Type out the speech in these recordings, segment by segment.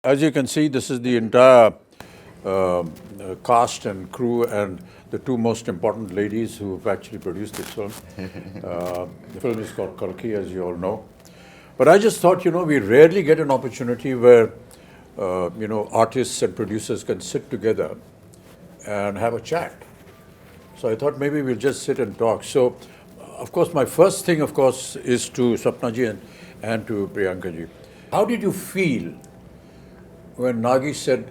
As you can see, this is the entire cast and crew and the two most important ladies who have actually produced this film. The film is called Kalki, as you all know. But I just thought, we rarely get an opportunity where, artists and producers can sit together and have a chat. So I thought maybe we'll just sit and talk. So, of course, my first thing, of course, is to Sapnaji and to Priyankaji. How did you feel when Nagi said,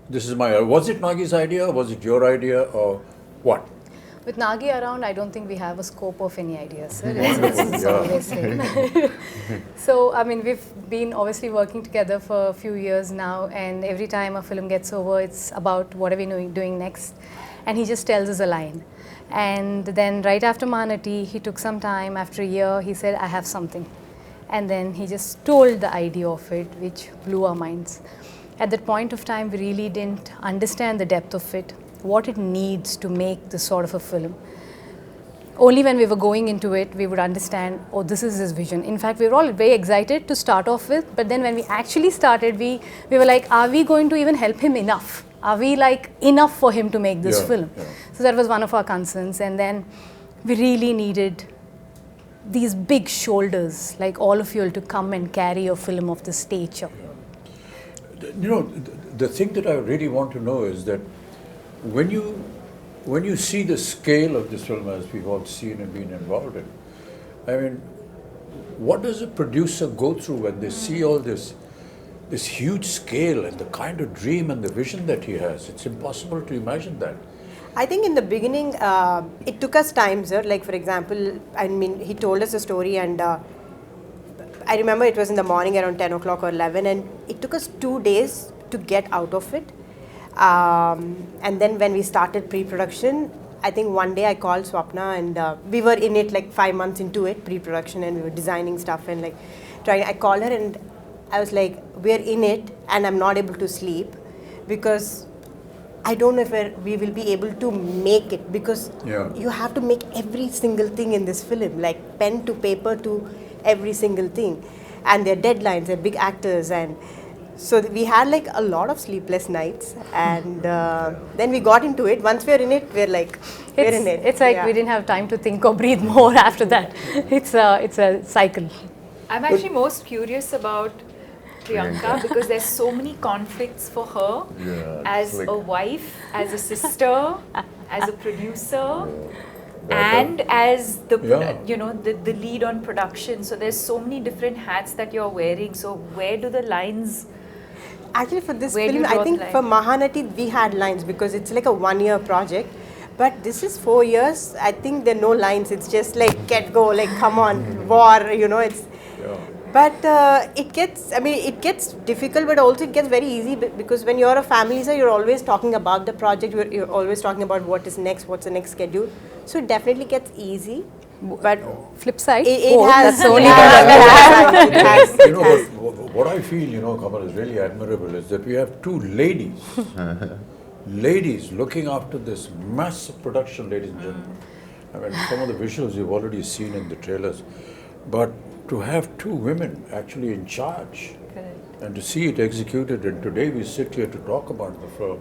this is was it Nagi's idea, or was it your idea, or what? With Nagi around, I don't think we have a scope of any ideas, sir. It's always him. So, I mean, we've been obviously working together for a few years now, and every time a film gets over, it's about what are we doing next, and he just tells us a line. And then right after Manati, he took some time, after a year, he said, I have something. And then he just told the idea of it, which blew our minds. At that point of time, we really didn't understand the depth of it, what it needs to make this sort of a film. Only when we were going into it, we would understand, oh, this is his vision. In fact, we were all very excited to start off with, but then when we actually started, we were like, are we going to even help him enough? Are we like enough for him to make this film? Yeah. So that was one of our concerns. And then we really needed these big shoulders, like all of you all, to come and carry a film of this stature. Yeah. The thing that I really want to know is that when you see the scale of this film, as we've all seen and been involved in, I mean, what does a producer go through when they see all this huge scale and the kind of dream and the vision that he has? It's impossible to imagine that. I think in the beginning, it took us time, sir. Like, for example, I mean, he told us a story, and I remember it was in the morning around 10 o'clock or 11, and it took us 2 days to get out of it. And then when we started pre-production, I think one day I called Swapna, and we were in it like 5 months into it, pre-production, and we were designing stuff and like trying. I called her and I was like, we're in it, and I'm not able to sleep because I don't know if we will be able to make it, because you have to make every single thing in this film, like pen to paper to every single thing. And they're deadlines, they're big actors. And so we had like a lot of sleepless nights. And then we got into it. Once we're in it, we're like, we're in it. It's like we didn't have time to think or breathe more after that. It's a cycle. I'm actually most curious about Priyanka because there's so many conflicts for her as a wife, as a sister, as a producer, and as the the lead on production. So there's so many different hats that you're wearing. So where do the lines? Actually, for this film, I think for Mahanati we had lines because it's like a 1-year project. But this is 4 years. I think there are no lines. It's just like get go, like come on, war. It's. But it gets difficult, but also it gets very easy because when you're a family, sir, you're always talking about the project. You're always talking about what is next, what's the next schedule. So it definitely gets easy. But flip side, it has. That's only what I feel, Kamal, is really admirable is that we have two ladies looking after this massive production, ladies and gentlemen. I mean, some of the visuals you've already seen in the trailers, but to have two women actually in charge and to see it executed, and today we sit here to talk about the film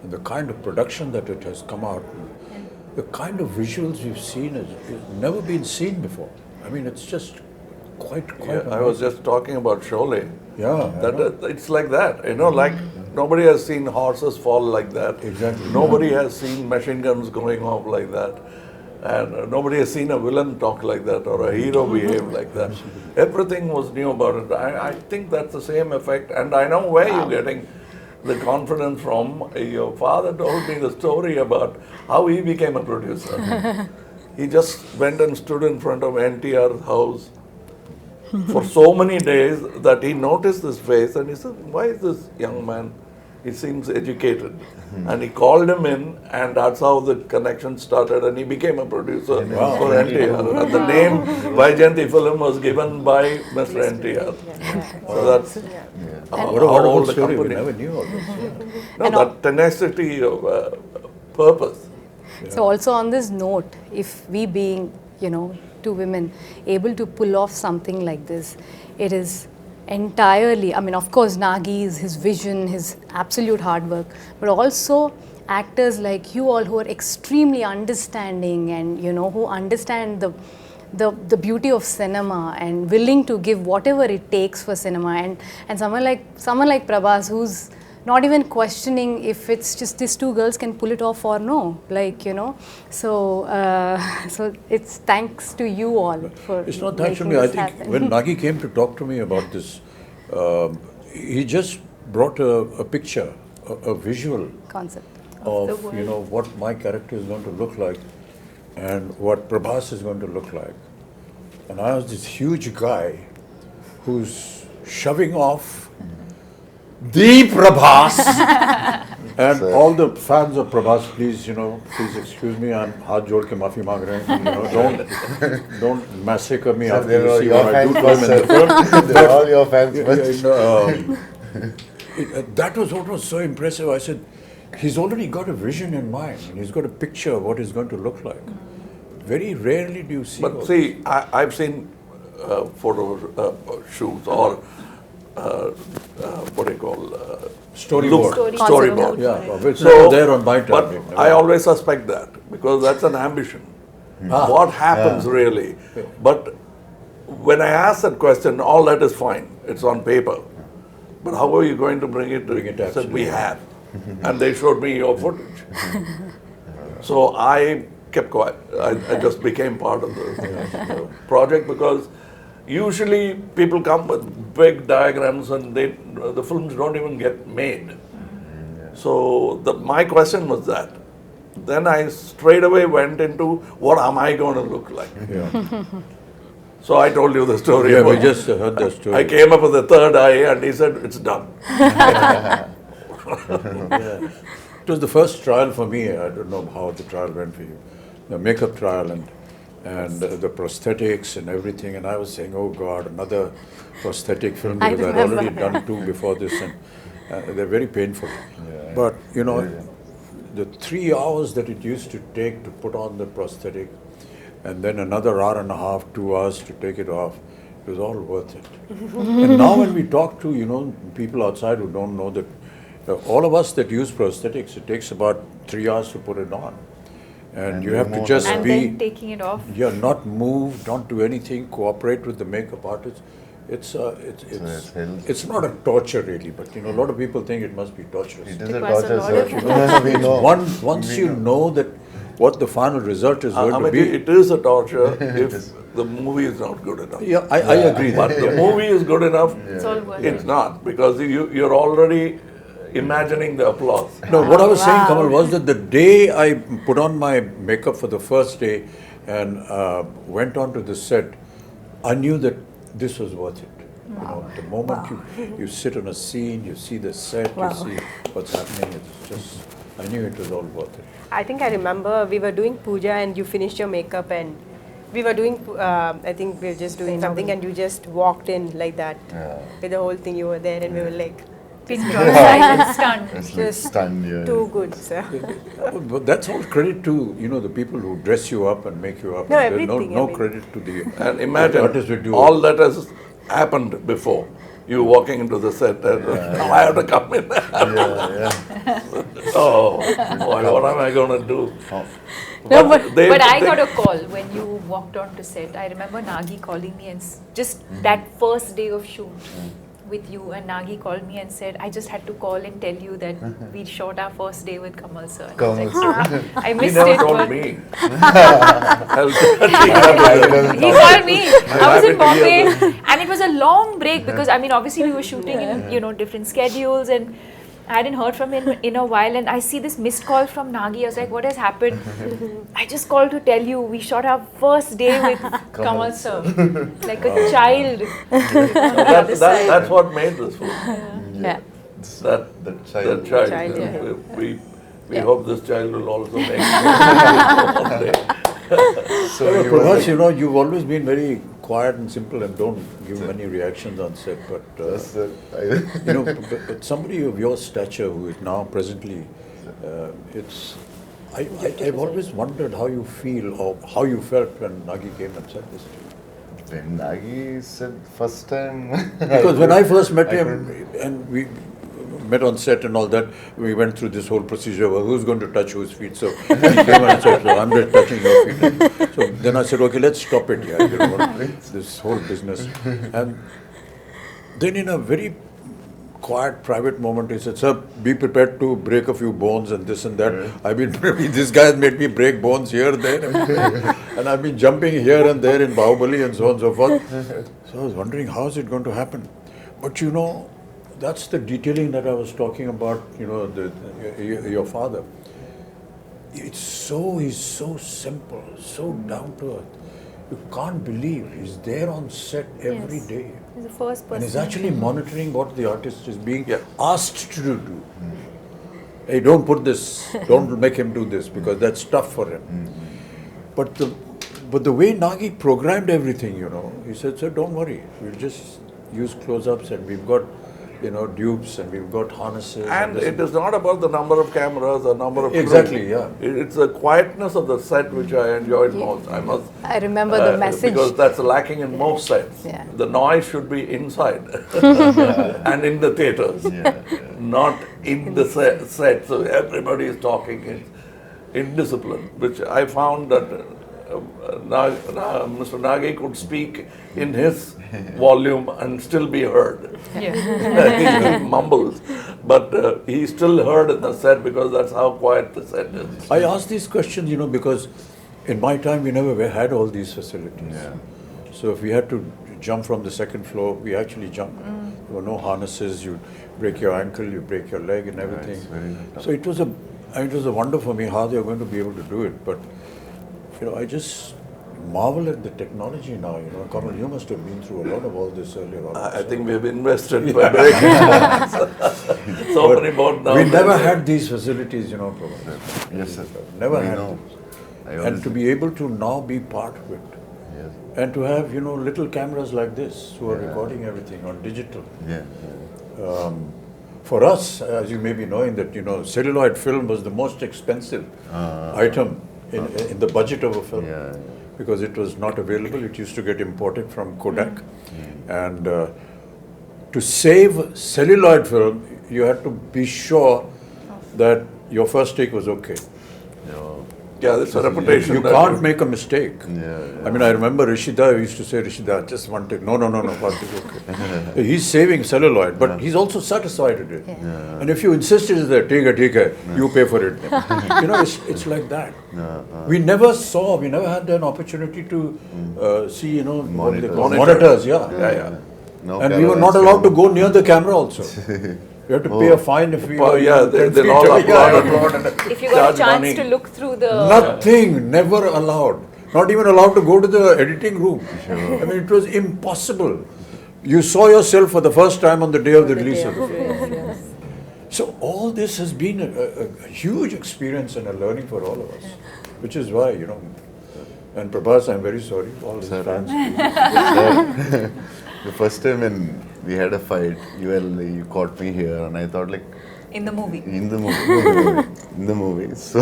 and the kind of production that it has come out, the kind of visuals we've seen has never been seen before. I mean, it's just quite I was just talking about Sholay. Yeah. It's like that, like nobody has seen horses fall like that. Exactly. Nobody has seen machine guns going off like that. And nobody has seen a villain talk like that or a hero behave like that. Everything was new about it. I think that's the same effect. And I know where you're getting the confidence from. Your father told me the story about how he became a producer. He just went and stood in front of NTR's house for so many days that he noticed this face and he said, why is this young man? He seems educated. And he called him in, and that's how the connection started, and he became a producer for NTR. And the name Vaijayanti film was given by Mr. NTR. So that's what a story. We never knew all this. No, that tenacity of purpose. So also on this note, if we being, two women able to pull off something like this, it is entirely, I mean, of course, Nagi's, his vision, his absolute hard work, but also actors like you all who are extremely understanding and, you know, who understand the beauty of cinema and willing to give whatever it takes for cinema, and someone like Prabhas, who's not even questioning if it's just these two girls can pull it off or no, like, you know. So so it's thanks to you all for It's not thanks to making me. I this think happen. when Nagi came to talk to me about this, he just brought a picture, a visual concept. of, the world. you know, what my character is going to look like and what Prabhas is going to look like. And I was this huge guy who's shoving off the Prabhas. And all the fans of Prabhas, please, you know, please excuse me, I'm haath jod ke maafi maang rahe hain, you know, don't massacre me after you see what I do to him in the film. They're all your fans. That was what was so impressive. I said, he's already got a vision in mind, and he's got a picture of what he's going to look like. Very rarely do you see. But see, I've seen photo shoots or what do you call Storyboard. storyboard. Yeah, it's never there on my time. But Never. I always suspect that because that's an ambition. What happens really? But when I ask that question, all that is fine. It's on paper. But how are you going to bring it? Bring it I said, we actually. have. And they showed me your footage. So I kept quiet. I just became part of the project because usually people come with big diagrams and the films don't even get made. So my question was that. Then I straight away went into what am I going to look like? Yeah, So I told you the story. yeah, we about- just heard the story. I came up with the third eye and he said, it's done. It was the first trial for me. I don't know how the trial went for you. The makeup trial and the prosthetics and everything. And I was saying, oh God, another prosthetic film, I because I'd remember. already done two before this, and they're very painful. But you know, the 3 hours that it used to take to put on the prosthetic, and then another hour and a half, 2 hours to take it off, it was all worth it. And now when we talk to, you know, people outside who don't know that, all of us that use prosthetics, it takes about 3 hours to put it on. And you have to just And be, then taking it off. not move, don't do anything, cooperate with the makeup artist. It's it's not a torture really, but you know, a lot of people think it must be torturous. It is a requires a torture, lot sir. of We know. Once you know that what the final result is going I to mean, be. it is a torture if the movie is not good enough. Yeah, I agree. But the movie is good enough, It's all worth it's it. not, because you're already imagining the applause. No, what I was saying, Kamal, was that the day I put on my makeup for the first day and went onto the set, I knew that this was worth it. You know, the moment you sit on a scene, you see the set, you see what's happening, it's just, I knew it was all worth it. I think I remember we were doing puja and you finished your makeup and we were doing, I think we were just doing something and you just walked in like that. With the whole thing, you were there and we were like, Pin drop, silent, stunned. It's like Just stunned, yeah. too good, sir. But that's all credit to, you know, the people who dress you up and make you up. No, There's everything, no I mean. credit to the And the imagine, artists who do all that has happened before. You walking into the set and now I have to come in. Oh, boy, what am I going to do? No, but they- But I they- got a call when you walked on to set. I remember Nagi calling me and just that first day of shoot with you, and Nagi called me and said, I just had to call and tell you that we shot our first day with Kamal sir. And I was like, Kamal I He missed never it. told but me. He called me. I was in happy to hear Bombay, and it was a long break because I mean, obviously we were shooting in different schedules, and I hadn't heard from him in a while. And I see this missed call from Nagi. I was like, what has happened? I just called to tell you we shot our first day with Kamal sir, like a child. That's what made this film. yeah. That The child. child. Child, yeah. We hope this child will also make it one day. So Well, you were Prabhas, like, you know, you've always been very quiet and simple and don't give many reactions on set, but that's you know, but somebody of your stature who is now presently, I've always wondered how you feel or how you felt when Nagi came and said this to you. when Nagi said first time. Because when I first met him, and we met on set and all that, we went through this whole procedure of who's going to touch whose feet. So he came and said, so I'm just touching your feet. So then I said, okay, let's stop it here. You know, this whole business. And then in a very quiet, private moment, he said, sir, be prepared to break a few bones and this and that. I've been, this guy has made me break bones here, there, and I've been jumping here and there in Bahubali and so on and so forth. So I was wondering, how is it going to happen? But you know, that's the detailing that I was talking about, you know, your father. He's so simple, so down to earth. You can't believe he's there on set every day. He's the first person. And he's actually monitoring what the artist is being asked to do. Hey, don't put this, don't make him do this because that's tough for him. But the way Nagi programmed everything, you know, he said, sir, don't worry, we'll just use close-ups and we've got, you know, dupes and we've got harnesses. And it is not about the number of cameras or number of Exactly, crew. yeah. It's the quietness of the set which I enjoyed most. I remember the message. Because that's lacking in most sets. Yeah. The noise should be inside and in the theatres, not in the set. So everybody is talking in discipline, which I found that Mr. Nagi could speak in his volume and still be heard. Yeah. He mumbles, but he still heard in the set because that's how quiet the set is. I ask these questions, you know, because in my time we never had all these facilities. So if we had to jump from the second floor, we actually jumped. There were no harnesses, you break your ankle, you break your leg and everything. So it was a wonder for me how they are going to be able to do it. But you know, I just marvel at the technology now. You know, Kamal, you must have been through a lot of all this earlier on. I think we've invested by breaking so many board now. We never had these facilities, you know, Prabhas. Yes, sir. Never I had know. them. And to be able to now be part of it. Yes. And to have, you know, little cameras like this who are recording everything on digital. For us, as you may be knowing, that, you know, celluloid film was the most expensive item in the budget of a film. Because it was not available. It used to get imported from Kodak. And to save celluloid film, you had to be sure that your first take was okay. Yeah, that's a reputation. You can't make a mistake. Yeah. I mean, I remember Rishida used to say, Rishida, just one take. No, first take, okay. He's saving celluloid, but he's also satisfied with it. And if you insisted that, take it, you pay for it. You know, it's like that. We never had an opportunity to see, you know, monitors, No and we were not allowed to go near the camera also. You have to pay a fine if we were they'll all applaud. If you got a chance to look through the... Nothing, never allowed. Not even allowed to go to the editing room. I mean, it was impossible. You saw yourself for the first time on the day of the release of the film. So all this has been a huge experience and a learning for all of us, which is why, you know, and Prabhas, I'm very sorry, all his fans. The first time when we had a fight, you caught me here, and I thought like... In the movie. In the movie. So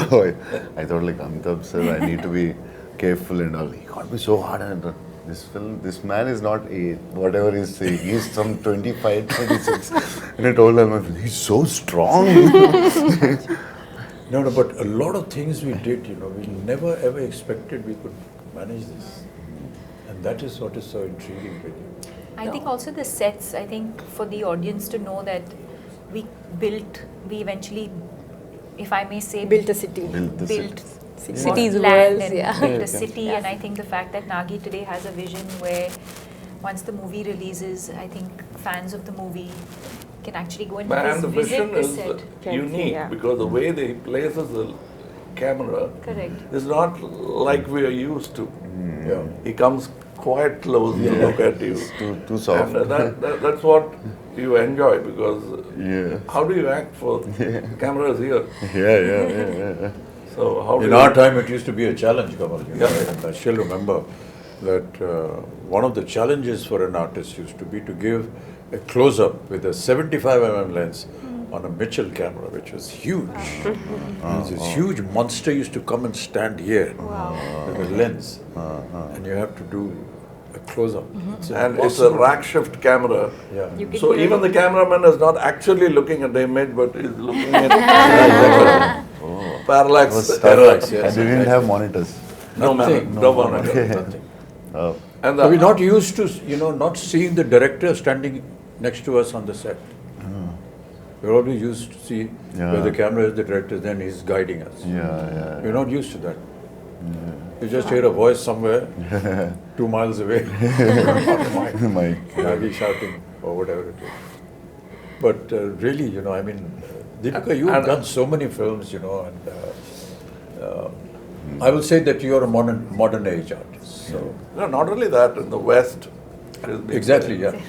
I thought like, Amitabh sir, I need to be careful and all. He caught me so hard, and I thought, this man is not whatever he's saying. He's some 25, 26. And I told him, he's so strong. No, but a lot of things we did, you know, we never ever expected we could manage this. And that is what is so intriguing with you. I think also the sets, I think for the audience to know that we eventually, if I may say, Built a city. Built Cities, land worlds, and built a city. And I think the fact that Nagi today has a vision where once the movie releases, I think fans of the movie can actually go and And the visit vision the is set. unique because the way they places the camera is not like we are used to. He comes quite close to look at you. Too soft. And that's what you enjoy because how do you act for the camera is here? Yeah. So how do In our time, it used to be a challenge, Kamal. You know, and I still remember that one of the challenges for an artist used to be to give a close-up with a 75mm lens on a Mitchell camera, which was huge. This huge monster used to come and stand here with a lens, and you have to do a close-up. And it's a rack shift camera. Yeah. You can So hear even it. the cameraman is not actually looking at the image, but is looking at parallax. Parallax, yes. And they didn't have monitors. No Nothing, man, no monitor. Nothing. Oh. And So we're the, not used to, not seeing the director standing next to us on the set. We're always used to see where the camera is, the director, then he's guiding us. Yeah. We're not used to that. You just hear a voice somewhere, 2 miles away. My Nagi shouting or whatever it is. But really, I mean, Deepika, you've done so many films, and I will say that you're a modern age artist. So no, not only that, in the West. it has been exactly, there. yeah.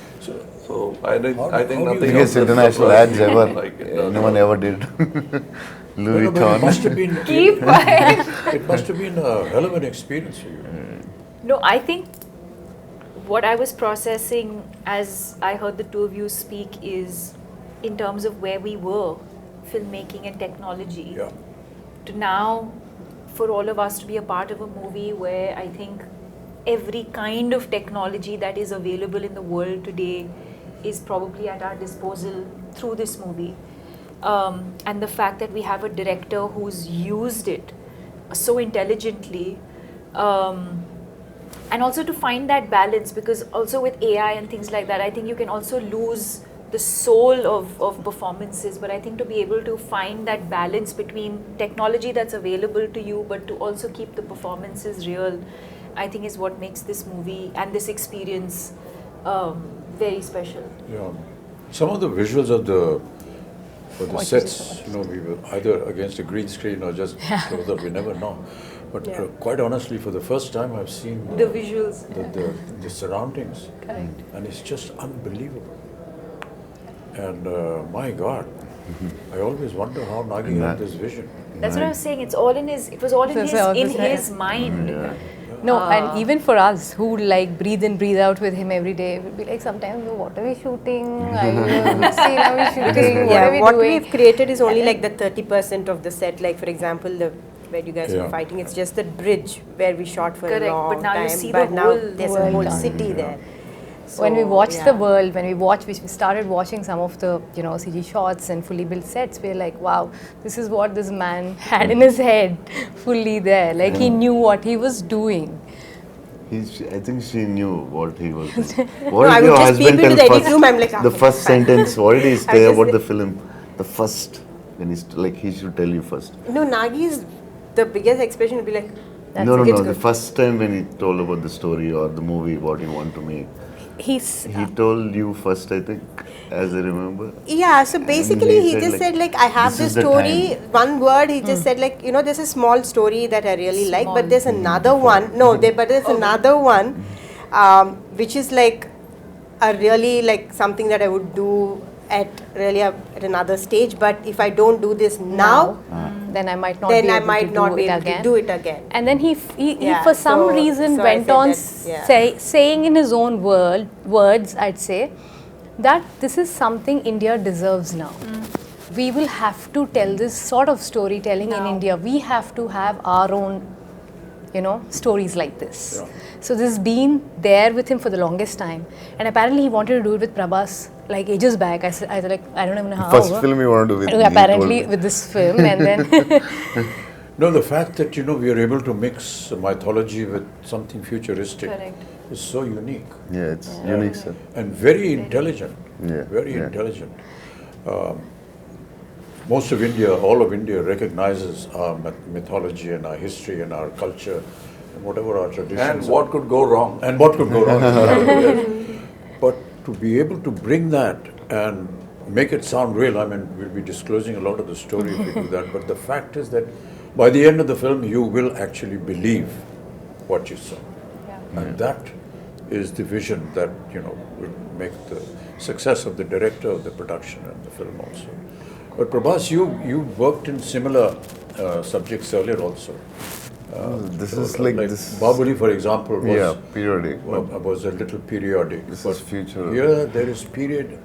So I think how do you nothing biggest else has international surprised ads me ever. like it. Anyone ever did. Louis But it must Vuitton. have been. Keep quiet. It must have been a hell of an experience for you. No, I think what I was processing as I heard the two of you speak is in terms of where we were, filmmaking and technology, Yeah. to now for all of us to be a part of a movie where I think every kind of technology that is available in the world today is probably at our disposal through this movie. And the fact that we have a director who's used it so intelligently, and also to find that balance, because also with AI and things like that, I think you can also lose the soul of performances, but I think to be able to find that balance between technology that's available to you but to also keep the performances real, I think is what makes this movie and this experience very special. Yeah. Some of the visuals of the sets, we were either against a green screen or just close up, we never know. But quite honestly, for the first time, I've seen The visuals. the surroundings, Correct. and it's just unbelievable. And my God, I always wonder how Nagi had this vision. That's what I was saying. It was all in That's what I was his saying. mind. No, and even for us who like breathe in, breathe out with him every day, we'll be like sometimes, what are we shooting? Which scene are we shooting? What are we what doing? we've created is only like the 30% of the set. Like for example, where you guys were Yeah. fighting, it's just the bridge where we shot for Correct, a long but now you time. see but the now whole there's a world whole done. city there. When we So, watch the yeah. world, we started watching some of the CG shots and fully built sets, we're like, wow, this is what this man had in his head, fully there. Like he knew what he was doing. I think she knew what he was doing. No, What I did would your just peep husband into tell the edit first? room, I'm like, The okay, first fine. sentence, what did he I say just about like- the film? The first, when he's like, he should tell you first. No, Nagi's the biggest expression would be like, No, it's the good. first time when he told about the story or the movie, what he want to make. He told you first, I think, as I remember. Yeah, so basically he he said just like, said like, I have "This this is the story, time." one word, he just said like, there's a small story that I really like, Small. but there's another one, but there's another one, which is like a really like something that I would do at another stage, but if I don't do this now, Then I might not then be I able might to not do be it able again. to do it again. And then he Yeah, for some so- reason so I went said on that, yeah. saying in his own words, I'd say, that this is something India deserves now. We will have to tell this sort of storytelling in Now. India. We have to have our own, stories like this. Yeah. So this has been there with him for the longest time. And apparently he wanted to do it with Prabhas like ages back. I said like, I don't even know how. First film you wanted to do with me, he Apparently told me. with this film, and then No, the fact that we are able to mix mythology with something futuristic Correct. is so unique Yeah, it's unique, sir. and very intelligent. Yeah, Very yeah. intelligent. Most of India, all of India recognizes our mythology and our history and our culture and whatever our traditions And are. what could go wrong? And what could go wrong? Yes. But to be able to bring that and make it sound real, we'll be disclosing a lot of the story if we do that, but the fact is that by the end of the film, you will actually believe what you saw. And that is the vision that, will make the success of the director, of the production and the film also. But Prabhas, you worked in similar subjects earlier also. This is like this. Bahubali, for example, was Yeah, periodic. was a little periodic. This but is future. Here there is period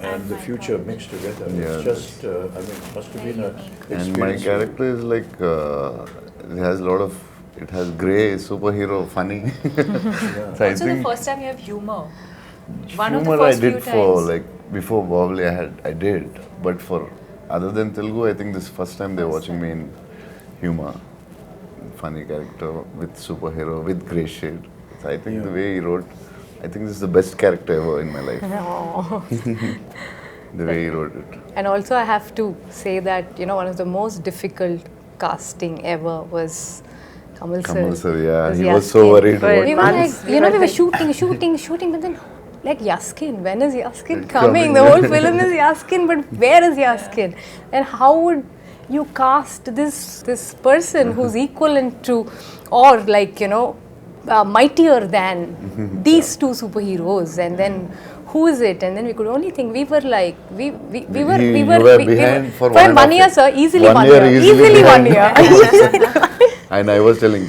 and the future mixed together. Yeah, It's just, it must have been a And my experience. character is like, it has a lot of it has grey, superhero, funny. So I Also, the think first time you have humor. One of the humor I first few did for times. like before Bahubali I did, but for other than Telugu, I think this is first time they're watching me in humor, funny character with superhero with grey shade. So I think the way he wrote, I think this is the best character ever in my life. Oh. The way he wrote it. And also I have to say that, you know, one of the most difficult casting ever was Kamal sir. Kamal sir, yeah, he Yaskin. was so worried But about We it. were like, Months. you know, we were shooting, but then like Yaskin, when is Yaskin It's coming? coming, The yeah. whole film is Yaskin, but where is Yaskin? And how would you cast this person who's equivalent to, or like, you know, mightier than these two superheroes, and then who is it? And then we could only think, we were like, we were You were behind for 1.5 year, sir, easily 1 year, year, easily easily 1 behind. year. And I was telling,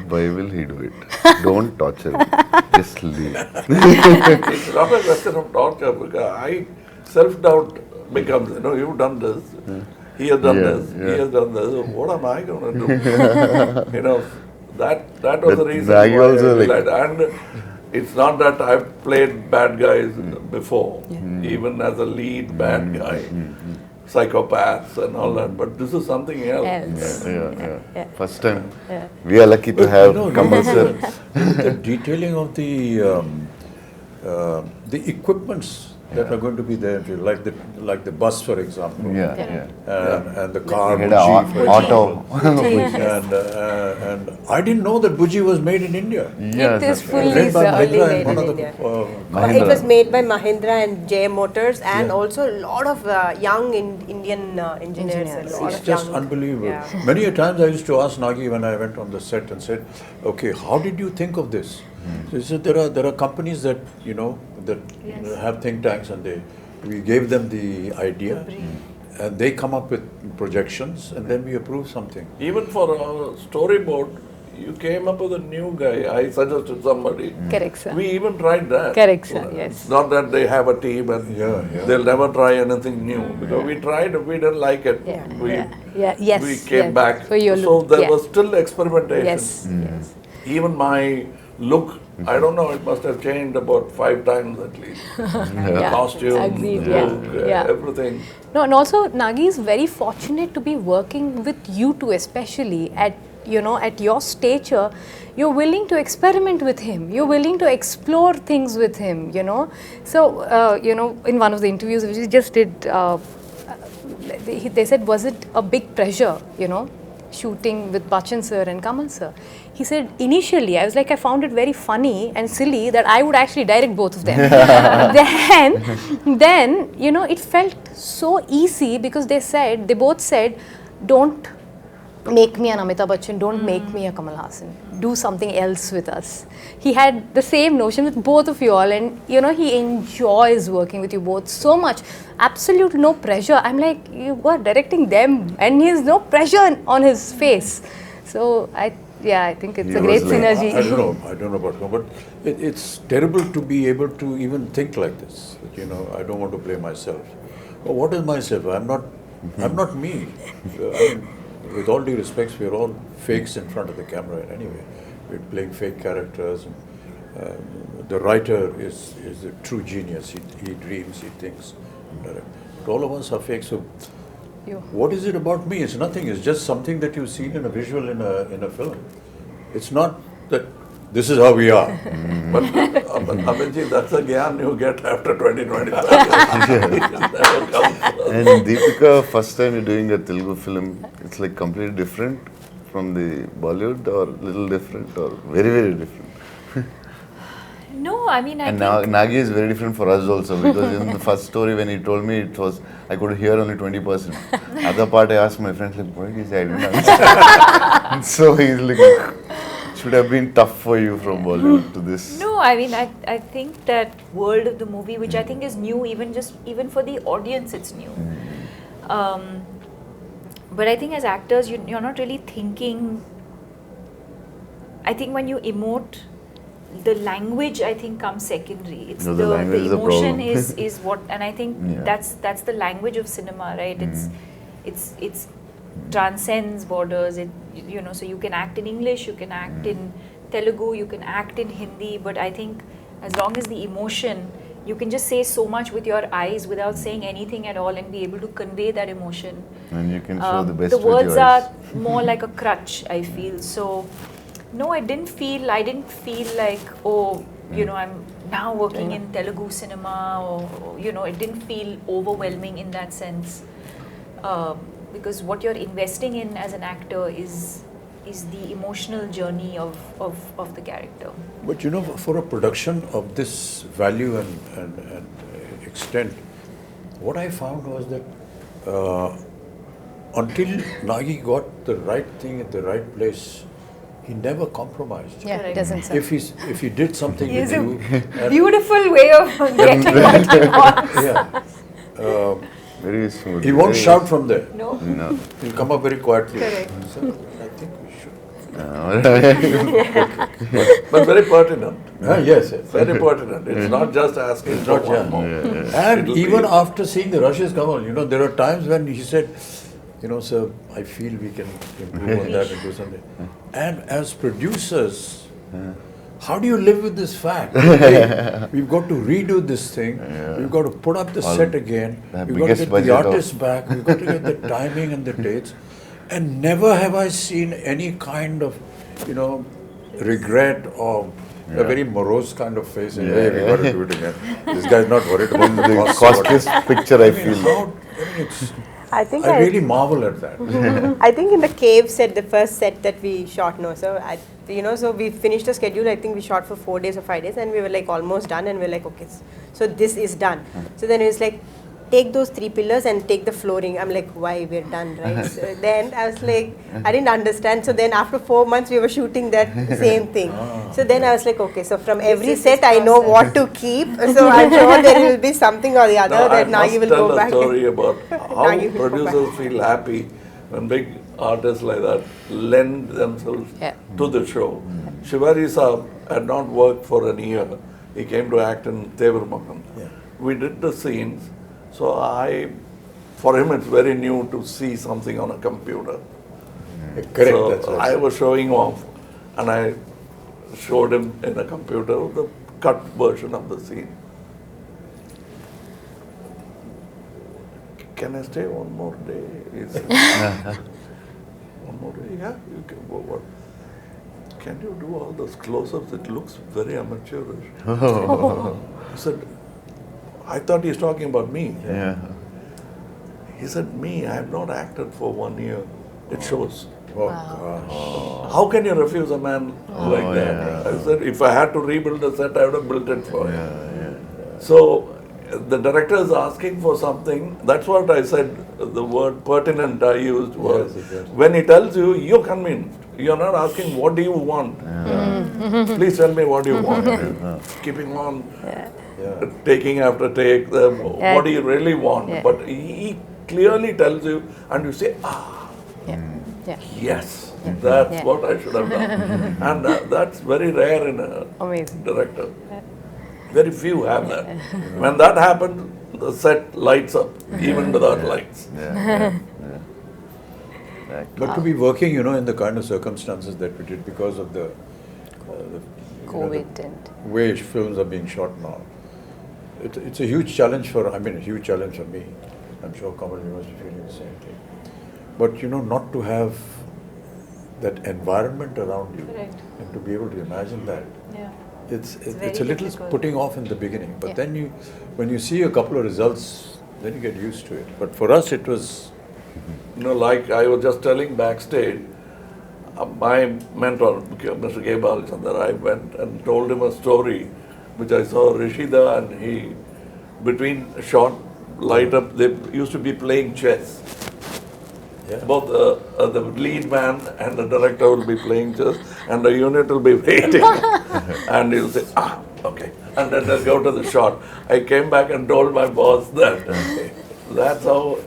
why will he do it? Don't torture him. Just leave. It's not a question of torture because I self-doubt becomes, you know, you've done this, he has done this, he has done this. What am I going to do? You know, that was the reason Nagi why also I like- and it's not that I've played bad guys before, even as a lead bad guy, psychopaths and all that. But this is something else. Yeah. First time. We are lucky to have Kamal sir. The detailing of the equipments that are going to be there, like the bus, for example. And the car, He had Buji, an for auto. and I didn't know that Buji was made in India. It is fully Made by solely Mahindra made and one in of the, India. It was made by Mahindra and J Motors, and Yeah. also a lot of young Indian engineers. Engineers. A lot It's of just young, unbelievable. Yeah. Many a times I used to ask Nagi when I went on the set and said, "Okay, how did you think of this?" So he said, "There are companies that have think tanks, and we gave them the idea, and they come up with projections, and then we approve something." Even for our storyboard, you came up with a new guy. I suggested somebody. Correct, sir. We even tried that. Correct, sir, yes. It's not that they have a team and they'll never try anything new. Because we tried, we didn't like it. Yes. We came back. For your So look, there was still experimentation. Yes. Even my look, I don't know, it must have changed about 5 times at least. Costume, Agreed, look, everything. No, and also Nagi is very fortunate to be working with you two, especially at your stature. You're willing to experiment with him. You're willing to explore things with him. So in one of the interviews which we just did, they said, was it a big pressure? Shooting with Bachchan sir and Kamal sir. He said, initially, I was like, I found it very funny and silly that I would actually direct both of them. then, it felt so easy because they both said, don't make me an Amitabh Bachchan, don't make me a Kamal Haasan. Do something else with us. He had the same notion with both of you all, and he enjoys working with you both so much. Absolute no pressure. I'm like, you are directing them, and he has no pressure on his face. So I think it's a great synergy. I don't know about him, but it's terrible to be able to even think like this. I don't want to play myself. Well, what is myself? I'm not me. With all due respects, we're all fakes in front of the camera anyway. We're playing fake characters. And, the writer is a true genius. He dreams, he thinks. But all of us are fake. So, what is it about me? It's nothing. It's just something that you've seen in a visual in a film. It's not that this is how we are. But Abhijit, that's a gyan you get after 2025 years. It never comes. And Deepika, first time you're doing a Telugu film, it's like completely different from the Bollywood, or little different, or very, very different. No, I mean, I And think Nagi is very different for us also, because in the first story when he told me, I could hear only 20%. Other part I asked my friends, like, what did he say? I didn't understand. So he's like, should have been tough for you from Bollywood to this. No, I mean, I think that world of the movie, which I think is new, even for the audience, it's new. But I think as actors, you're not really thinking. I think when you emote, the language, I think, comes secondary. It's No, the language is the the emotion problem. is what, and I think that's the language of cinema, right? It's transcends borders. so you can act in English, you can act in Telugu, you can act in Hindi, but I think as long as the emotion, you can just say so much with your eyes without saying anything at all and be able to convey that emotion. And you can show the best The with your words eyes. are more like a crutch, I feel. So, no, I didn't feel like, oh, I'm now working in Telugu cinema, or, it didn't feel overwhelming in that sense. Because what you're investing in as an actor is the emotional journey of the character. But for a production of this value and extent, what I found was that until Nagi got the right thing at the right place, he never compromised. Yeah, it doesn't sound. If he did something He with has a you, and- beautiful way of getting what he wants. yeah, Very smooth. he won't very- shout from there. No? No. He'll come up very quietly. Correct. So I think we should. But very pertinent. Yes, yes. Very pertinent. It's not just asking It's for not, one yeah. more. And It'll even be- after seeing the rushes come on, there are times when he said, sir, I feel we can improve on that and do something. And as producers, how do you live with this fact? Hey, we've got to redo this thing. We've got to put up the All set again. the We've got to biggest get the budget of- artists back. We've got to get the timing and the dates. And never have I seen any kind of, regret or a very morose kind of face. And, hey, we got to do it again. This guy's not worried about the The costs or whatever. costliest picture I feel. I think I really marvel at that. I think in the cave set, the first set that we shot, so so we finished the schedule. I think we shot for 4 days or 5 days, and we were like almost done, and we are like, okay, so this is done. So then it was like, take those 3 pillars and take the flooring. I'm like, why, we're done, right? So then I was like, I didn't understand. So then after 4 months, we were shooting that same thing. So then I was like, okay, so from every is set, his I know process. what to keep. So I'm sure there will be something or the other Now, I that Nagi must will tell go a back. story about how Nagi will go producers feel happy when big artists like that lend themselves Yeah. to the show. Shivari Saab had not worked for a year. He came to act in Tevarmakam. We did the scenes, so for him it's very new to see something on a computer. Correct, So that's right. I was showing off, and I showed him in a computer the cut version of the scene. Can I stay one more day? He said, one more day? Yeah, you can go. What? Can you do all those close-ups? It looks very amateurish. He said, I thought he's talking about me. Yeah. He said, me, I have not acted for 1 year. It shows. Oh, gosh. How can you refuse a man like that? I said, if I had to rebuild the set, I would have built it for him. So the director is asking for something. That's what I said. The word pertinent I used was Yes, exactly. when he tells you, you're convinced. You're not asking what do you want. Please tell me what you want. Keeping on, taking after take. What do you really want? Yeah. But he clearly tells you, and you say, Yeah. yes, that's Yeah. what I should have done. And that's very rare in a Amazing. director. Very few have that. When that happens, the set lights up, even without lights. But to be working, in the kind of circumstances that we did because of the COVID and way films are being shot now, it's a huge challenge a huge challenge for me. I'm sure Kamal, you must be feeling the same thing. But not to have that environment around you Correct. and to be able to imagine that, Yeah. it's very a little difficult. putting off in the beginning. But Yeah. then when you see a couple of results, then you get used to it. But for us, it was. Like I was just telling backstage, my mentor, Mr. K. Balachandar, I went and told him a story which I saw Rishida, and he, between shot, light up, they used to be playing chess. Yeah. Both the lead man and the director will be playing chess, and the unit will be waiting. And he'll say, okay. And then they'll go to the shot. I came back and told my boss that that's how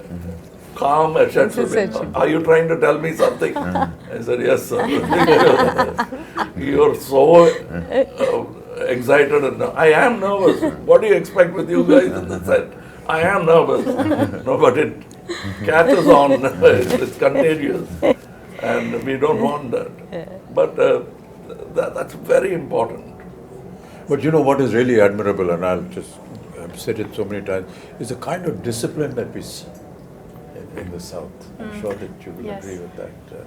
calm a shot should be. Are you trying to tell me something? I said, yes, sir. You're so excited. And I am nervous. What do you expect with you guys in the set? I am nervous. No, but it catches on. It's contagious. and we don't want that. But that's very important. But you know what is really admirable, and I've said it so many times, is the kind of discipline that we see in the South. I'm sure that you will agree with that.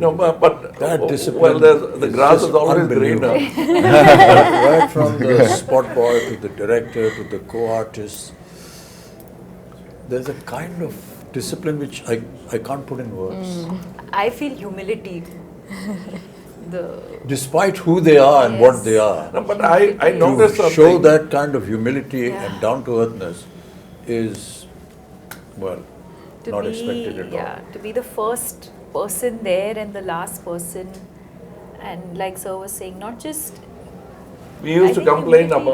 No, but That discipline the grass just is always unbelievable. greener. Right from the spot boy to the director to the co-artist, there's a kind of discipline which I can't put in words. I feel humility. Despite who they are and what they are, No, but I noticed to something. show that kind of humility and down-to-earthness is, well, not expected at all. To be the first person there and the last person, and like sir was saying, not just We used I to think complain humility-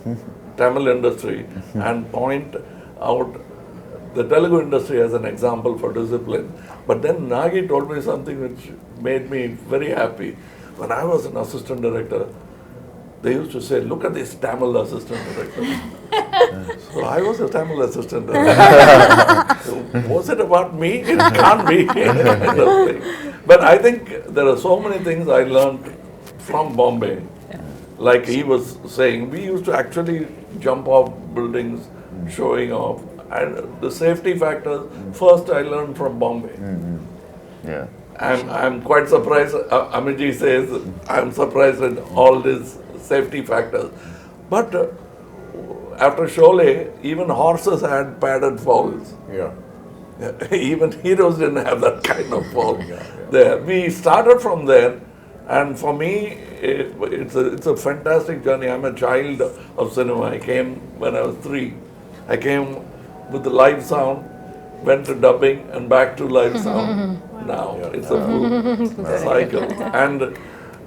about Tamil industry and point out the Telugu industry as an example for discipline. But then Nagi told me something which made me very happy. When I was an assistant director, they used to say, look at this Tamil assistant director. So I was a Tamil assistant director. So was it about me? It can't be. But I think there are so many things I learned from Bombay. Like he was saying, we used to actually jump off buildings, showing off. And the safety factors, first I learned from Bombay. Yeah. I'm quite surprised. Amiji says I'm surprised at all these safety factors. But after Sholay, even horses had padded falls. Yeah. Even heroes didn't have that kind of fall. There, we started from there, and for me, it's a fantastic journey. I'm a child of cinema. I came when I was 3. I came with the live sound, went to dubbing, and back to live sound. Now it's a full cycle.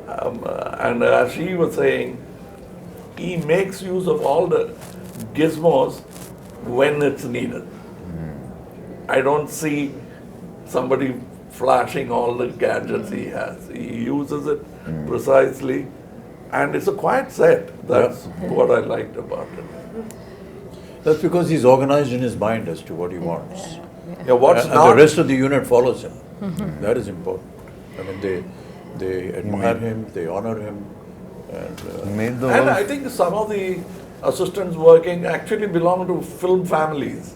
And as she was saying, he makes use of all the gizmos when it's needed. I don't see somebody flashing all the gadgets he has. He uses it precisely, and it's a quiet set. That's what I liked about it. That's because he's organized in his mind as to what he wants. Yeah, what's And not the rest of the unit follows him. That is important. I mean, they admire him, they honor him, and Made the And whole I think some of the assistants working actually belong to film families.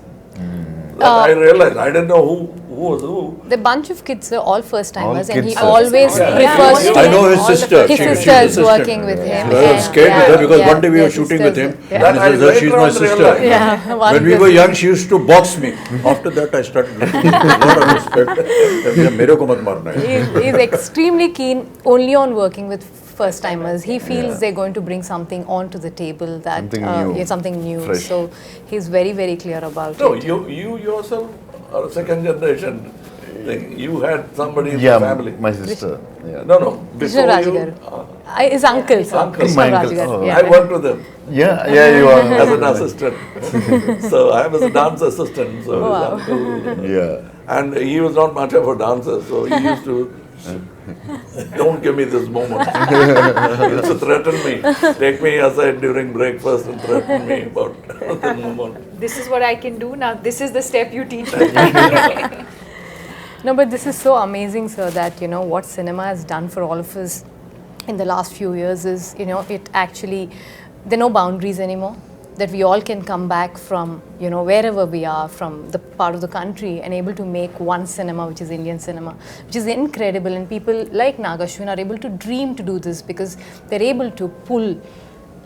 That I realized. I didn't know who was who. The bunch of kids are all first timers, All and he kids. always Yeah. refers to I know his all the sister. first- His She- she's sister is assistant. working with him. I was scared with her because one day we were their shooting with him, sisters, That and I he says, later she's my on sister. realized. Yeah, one When we of were the- young, she used to box me. After that, I started looking with a lot of respect. मेरे को मत मारना है. He's extremely keen only on working with first timers. He feels they're going to bring something onto the table that Something new, yeah, something new. fresh. So he's very, very clear about No, it. you yourself are a second generation thing. You had somebody in yeah, the family. my sister. Yeah. No, Krishna before Raj you. garu. His uncle, sir. Uncle. Krishna My Raj uncle. garu, Oh. yeah. I worked with him Yeah, you are. as an assistant. So I was a dance assistant. So his uncle. Yeah. And he was not much of a dancer, so he used to. Don't give me this moment. He used to threaten me. Take me aside during breakfast and threaten me about the moment. this is what I can do now. This is the step you teach me. No, but this is so amazing, sir, that, you know, what cinema has done for all of us in the last few years is, you know, it actually, there are no boundaries anymore. That we all can come back from, you know, wherever we are, from the part of the country, and able to make one cinema, which is Indian cinema, which is incredible. And people like Nagashwin are able to dream to do this because they're able to pull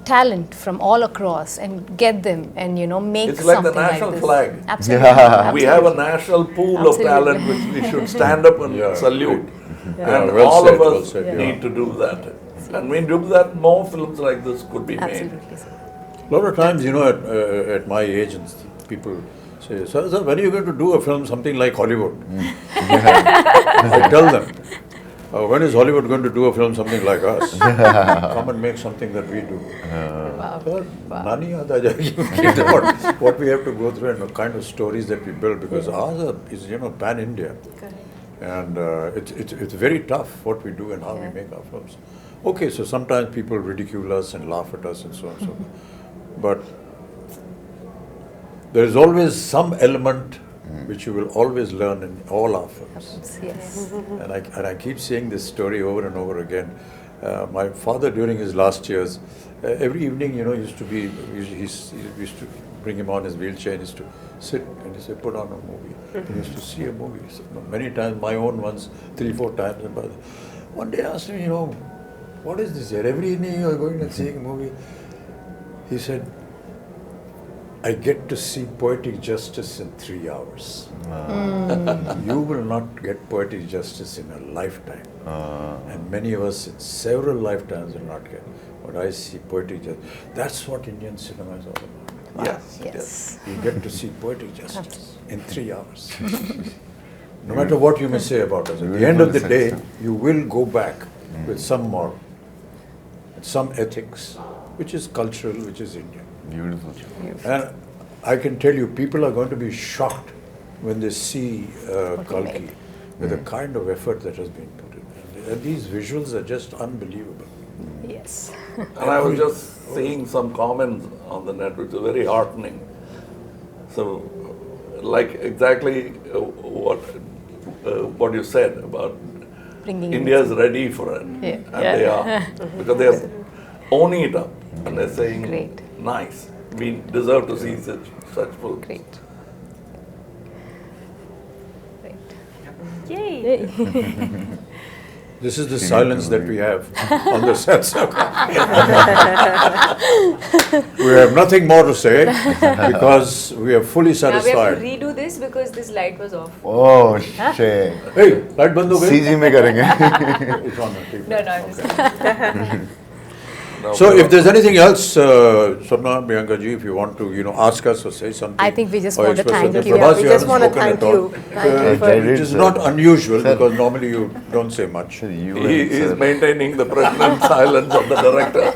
talent from all across and get them and, you know, make It's like the something national this. flag. Absolutely. We have a national pool Absolutely. of talent which we should stand up and Yeah, salute. Yeah, And well all said, of well us said, yeah. need to do that. And when we do that, more films like this could be made. Absolutely, sir. A lot of times, you know, at my age, and people say, sir, when are you going to do a film, something like Hollywood? I tell them, when is Hollywood going to do a film, something like us? Come and make something that we do. Sir, nani aata jayegi. What we have to go through and the kind of stories that we build, because ours is, you know, pan-India. And it's very tough what we do and how we make our films. Okay, so sometimes people ridicule us and laugh at us and so on and so forth. But there is always some element which you will always learn in all our films. Yes. And I keep saying this story over and over again. My father, during his last years, every evening, he used to used to bring him on his wheelchair and used to sit and he said, put on a movie. He used to see a movie. So many times, my own ones, 3-4 times. And one day I asked him, what is this here? Every evening you are going and seeing a movie. He said, I get to see poetic justice in 3 hours. You will not get poetic justice in a lifetime. And many of us in several lifetimes will not get. But I see poetic justice. That's what Indian cinema is all about. Wow. Yes. Yes. You get to see poetic justice in 3 hours. No matter what you may say about us, at the end of the day, you will go back with some moral, some ethics, which is cultural, which is Indian. Beautiful. And I can tell you, people are going to be shocked when they see Kalki with the kind of effort that has been put in. And these visuals are just unbelievable. Yes. And I was just seeing some comments on the net which are very heartening. So, like exactly what you said about Bringing India's ready for it, and they are, because they are owning it up and they're saying, Great. nice, we deserve to see such films. Great. Yay! This is the silence that we have on the set. We have nothing more to say because we are fully Now we have to satisfied. redo this because this light was off. Oh shit. Hey, light band ho gayi? CG में करेंगे. It's on the TV. No, I'm just So if there's anything else, Swapna, Priyanka ji, if you want to, ask us or say something. I think we just or want to express thank something. you. Prabhas, We you just haven't want to spoken thank at all. you. Thank you Which is not unusual Sir. because normally you don't say much. You He and is sir. maintaining the pregnant silence of the director.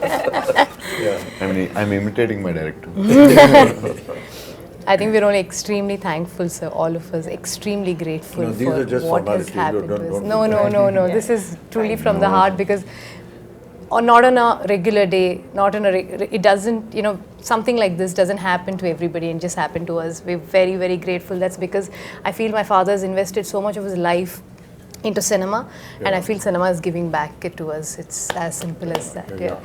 Yeah. I'm imitating my director. I think we're only extremely thankful, sir, all of us, extremely grateful No, these for are just what has formalities. happened Don't- to us. don't No. This is truly from the heart because not on a regular day, not on it doesn't, something like this doesn't happen to everybody and just happen to us. We're very, very grateful. That's because I feel my father has invested so much of his life into cinema and I feel cinema is giving back it to us. It's as simple as that. Yeah.